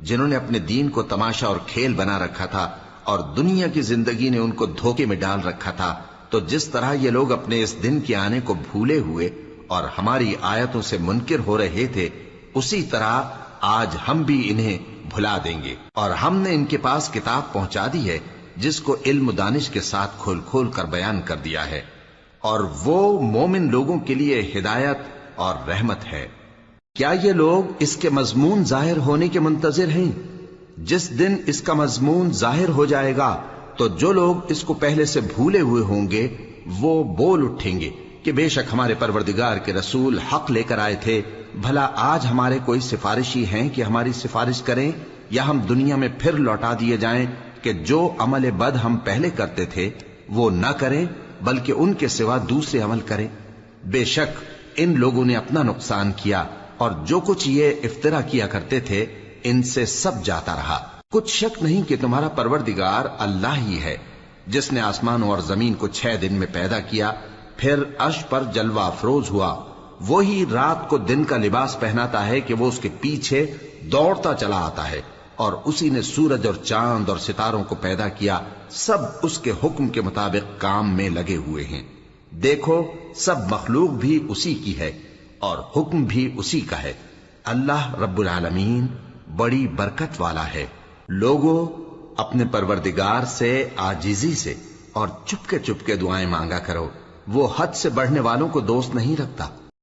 جنہوں نے اپنے دین کو تماشا اور کھیل بنا رکھا تھا اور دنیا کی زندگی نے ان کو دھوکے میں ڈال رکھا تھا، تو جس طرح یہ لوگ اپنے اس دن کے آنے کو بھولے ہوئے اور ہماری آیتوں سے منکر ہو رہے تھے، اسی طرح آج ہم بھی انہیں بھلا دیں گے۔ اور ہم نے ان کے پاس کتاب پہنچا دی ہے جس کو علم و دانش کے ساتھ کھول کھول کر بیان کر دیا ہے، اور وہ مومن لوگوں کے لیے ہدایت اور رحمت ہے۔ کیا یہ لوگ اس کے مضمون ظاہر ہونے کے منتظر ہیں؟ جس دن اس کا مضمون ظاہر ہو جائے گا تو جو لوگ اس کو پہلے سے بھولے ہوئے ہوں گے وہ بول اٹھیں گے کہ بے شک ہمارے پروردگار کے رسول حق لے کر آئے تھے، بھلا آج ہمارے کوئی سفارشی ہیں کہ ہماری سفارش کریں، یا ہم دنیا میں پھر لوٹا دیے جائیں کہ جو عمل بد ہم پہلے کرتے تھے وہ نہ کریں بلکہ ان کے سوا دوسرے عمل کریں۔ بے شک ان لوگوں نے اپنا نقصان کیا، اور جو کچھ یہ افترا کیا کرتے تھے ان سے سب جاتا رہا۔ کچھ شک نہیں کہ تمہارا پروردگار اللہ ہی ہے جس نے آسمانوں اور زمین کو 6 دن میں پیدا کیا، پھر عرش پر جلوہ افروز ہوا۔ وہی رات کو دن کا لباس پہناتا ہے کہ وہ اس کے پیچھے دوڑتا چلا آتا ہے، اور اسی نے سورج اور چاند اور ستاروں کو پیدا کیا، سب اس کے حکم کے مطابق کام میں لگے ہوئے ہیں۔ دیکھو سب مخلوق بھی اسی کی ہے اور حکم بھی اسی کا ہے۔ اللہ رب العالمین بڑی برکت والا ہے۔ لوگوں اپنے پروردگار سے عاجزی سے اور چپکے چپکے دعائیں مانگا کرو، وہ حد سے بڑھنے والوں کو دوست نہیں رکھتا۔